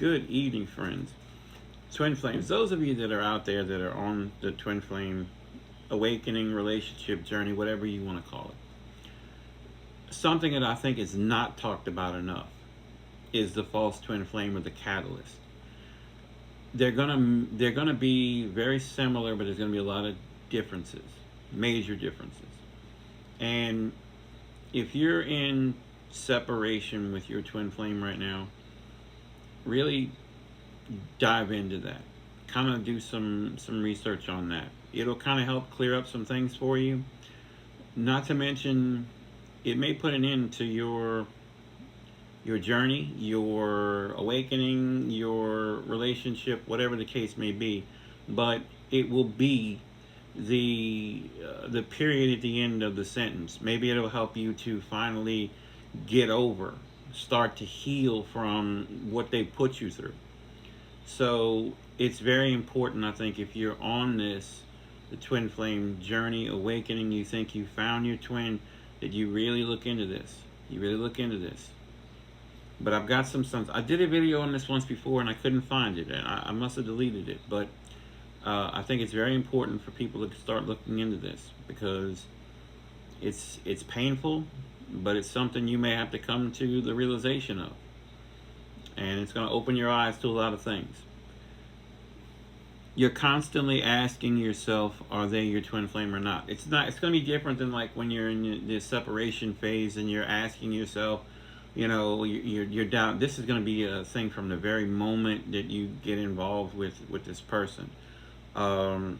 Good evening, friends. Twin flames. Those of you that are out there that are on the twin flame awakening relationship journey, whatever you want to call it, something that I think is not talked about enough is the false twin flame or the catalyst. They're gonna be very similar, but there's gonna be a lot of differences, major differences. And if you're in separation with your twin flame right now, really dive into that. Kind of do some research on that. It'll kind of help clear up some things for you. Not to mention, it may put an end to your journey, your awakening, your relationship, whatever the case may be. But it will be the period at the end of the sentence. Maybe it'll help you to finally get over, start to heal from what they put you through. So it's very important, I think, if you're on the twin flame journey, awakening, you think you found your twin, that you really look into this. You really look into this. But I've got some sons. I did a video on this once before and I couldn't find it. And I must have deleted it. But I think it's very important for people to start looking into this because it's painful, but it's something you may have to come to the realization of. And it's going to open your eyes to a lot of things. You're constantly asking yourself, are they your twin flame or not? It's not. It's going to be different than like when you're in the separation phase and you're asking yourself, you're down. This is going to be a thing from the very moment that you get involved with this person. Um,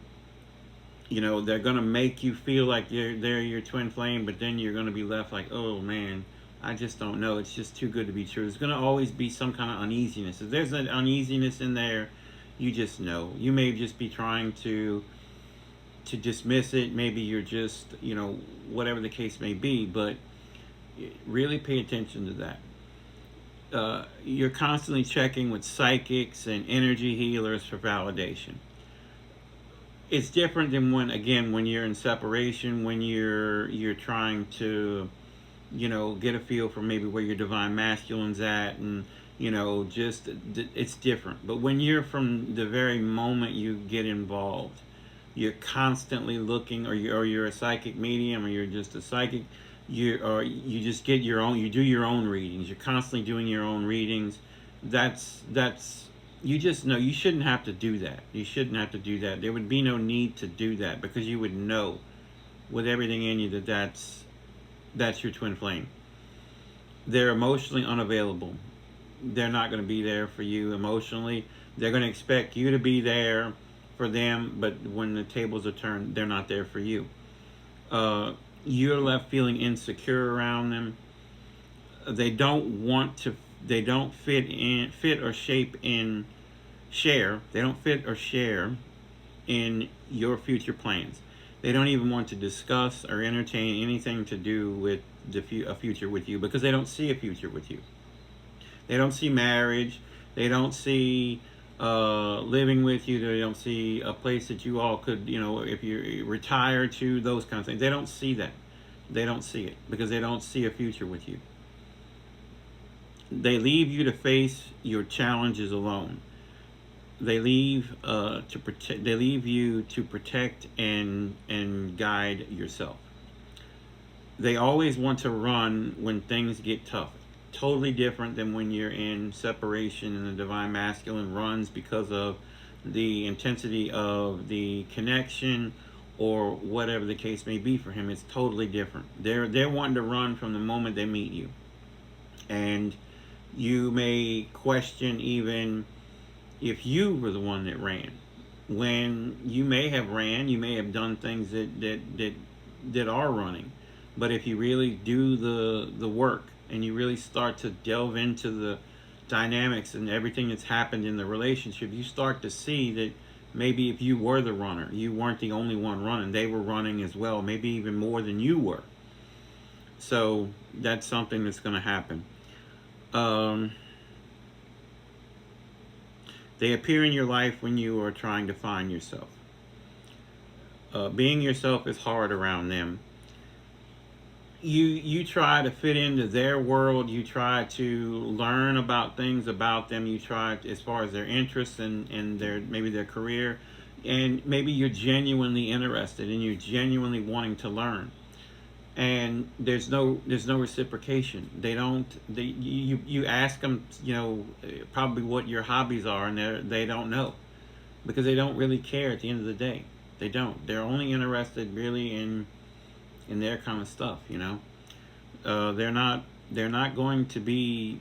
they're going to make you feel like they're your twin flame, but then you're going to be left like, oh man, I just don't know. It's just too good to be true. There's going to always be some kind of uneasiness. If there's an uneasiness in there, you just know. You may just be trying to dismiss it. Maybe you're just, whatever the case may be, but really pay attention to that. You're constantly checking with psychics and energy healers for validation. It's different than when you're in separation, when you're trying to get a feel for maybe where your divine masculine's at, and just it's different. But when you're from the very moment you get involved, you're constantly looking, or you're a psychic medium, or you're just a psychic, you just get your own, you do your own readings, you're constantly doing your own readings. That's you just know you shouldn't have to do that. You shouldn't have to do that. There would be no need to do that because you would know with everything in you that that's your twin flame. They're emotionally unavailable. They're not going to be there for you emotionally. They're going to expect you to be there for them, but when the tables are turned, they're not there for you. You're left feeling insecure around them. They don't want to. They don't fit or shape in, share. They don't fit or share in your future plans. They don't even want to discuss or entertain anything to do with a future with you because they don't see a future with you. They don't see marriage. They don't see living with you. They don't see a place that you all could, if you retire to, those kind of things. They don't see that. They don't see it because they don't see a future with you. They leave you to face your challenges alone. They leave to protect. They leave you to protect and guide yourself. They always want to run when things get tough. Totally different than when you're in separation and the divine masculine runs because of the intensity of the connection or whatever the case may be for him. It's totally different. They're wanting to run from the moment they meet you. And you may question even if you were the one that ran. When you may have ran, you may have done things that are running. But if you really do the work and you really start to delve into the dynamics and everything that's happened in the relationship, you start to see that maybe if you were the runner, you weren't the only one running. They were running as well, maybe even more than you were. So that's something that's going to happen. They appear in your life when you are trying to find yourself. Being yourself is hard around them. you try to fit into their world. You try to learn about things about them. You try as far as their interests and their maybe their career, and maybe you're genuinely interested and you're genuinely wanting to learn. And there's no reciprocation. You ask them, probably what your hobbies are, and they don't know, because they don't really care at the end of the day. They don't. They're only interested really in their kind of stuff. They're not going to be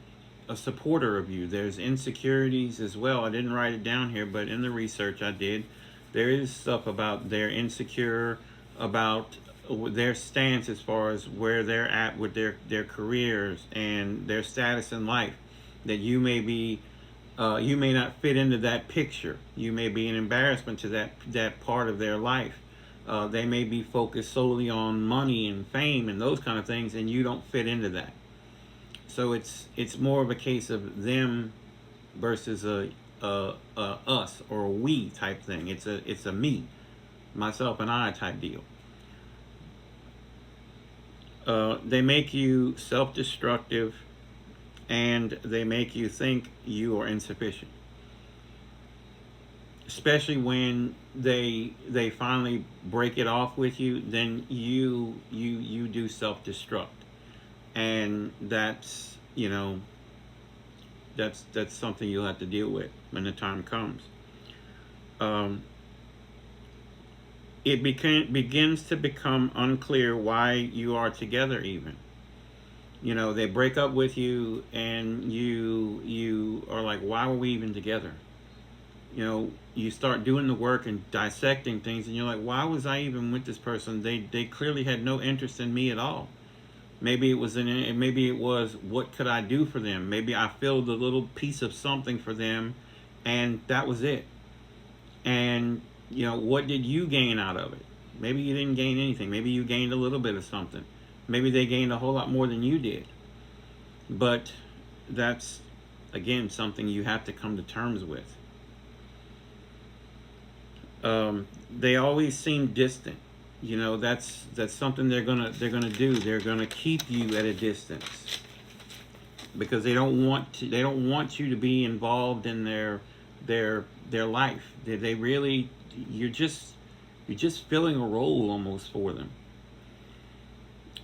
a supporter of you. There's insecurities as well. I didn't write it down here, but in the research I did, there is stuff about they're insecure about their stance as far as where they're at with their careers and their status in life. That you may not fit into that picture. You may be an embarrassment to that part of their life. They may be focused solely on money and fame and those kind of things, and you don't fit into that. So it's more of a case of them versus a us or a we type thing. It's a me, myself and I type deal. They make you self-destructive, and they make you think you are insufficient. Especially when they finally break it off with you, then you do self-destruct, and that's something you'll have to deal with when the time comes. Um, it begins to become unclear why you are together even. They break up with you, and you are like, why were we even together? You start doing the work and dissecting things, and you're like, why was I even with this person? They clearly had no interest in me at all. Maybe it was what could I do for them? Maybe I filled a little piece of something for them, and that was it. And what did you gain out of it? Maybe you didn't gain anything. Maybe you gained a little bit of something. Maybe they gained a whole lot more than you did. But that's, again, something you have to come to terms with. They always seem distant. That's something they're gonna do. They're gonna keep you at a distance because they don't want you to be involved in their life. They really, you're just filling a role almost for them.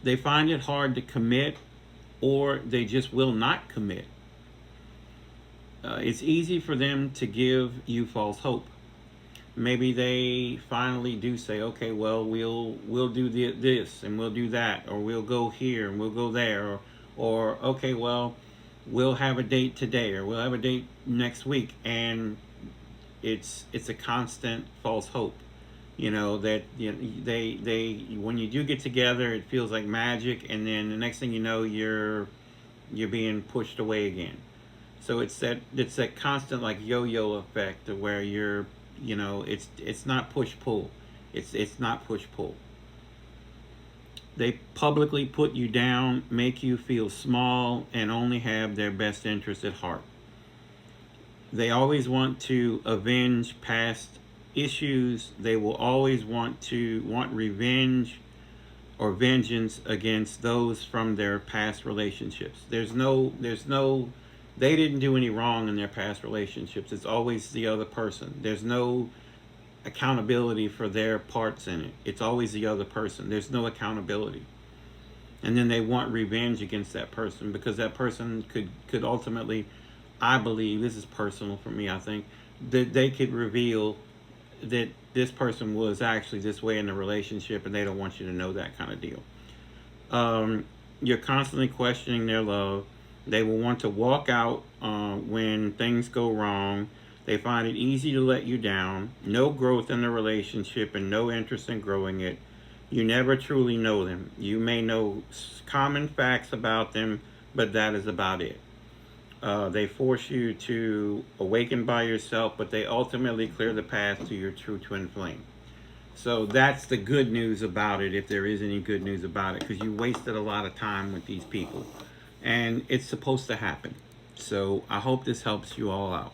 They find it hard to commit, or they just will not commit. It's easy for them to give you false hope. Maybe they finally do say, okay, well, we'll do this and we'll do that, or we'll go here and we'll go there, or okay, well, we'll have a date today, or we'll have a date next week, and it's a constant false hope. That they when you do get together, it feels like magic, and then the next thing you know, you're being pushed away again. So it's that constant like yo-yo effect of where it's not push pull. It's not push pull. They publicly put you down, make you feel small, and only have their best interest at heart. They always want to avenge past issues. They will always want revenge or vengeance against those from their past relationships. There's no they didn't do any wrong in their past relationships. It's always the other person. There's no accountability for their parts in it. It's always the other person. There's no accountability. And then they want revenge against that person because that person could ultimately, I believe, this is personal for me, I think, that they could reveal that this person was actually this way in the relationship, and they don't want you to know that kind of deal. You're constantly questioning their love. They will want to walk out when things go wrong. They find it easy to let you down. No growth in the relationship and no interest in growing it. You never truly know them. You may know common facts about them, but that is about it. They force you to awaken by yourself, but they ultimately clear the path to your true twin flame. So that's the good news about it, if there is any good news about it, because you wasted a lot of time with these people. And it's supposed to happen. So I hope this helps you all out.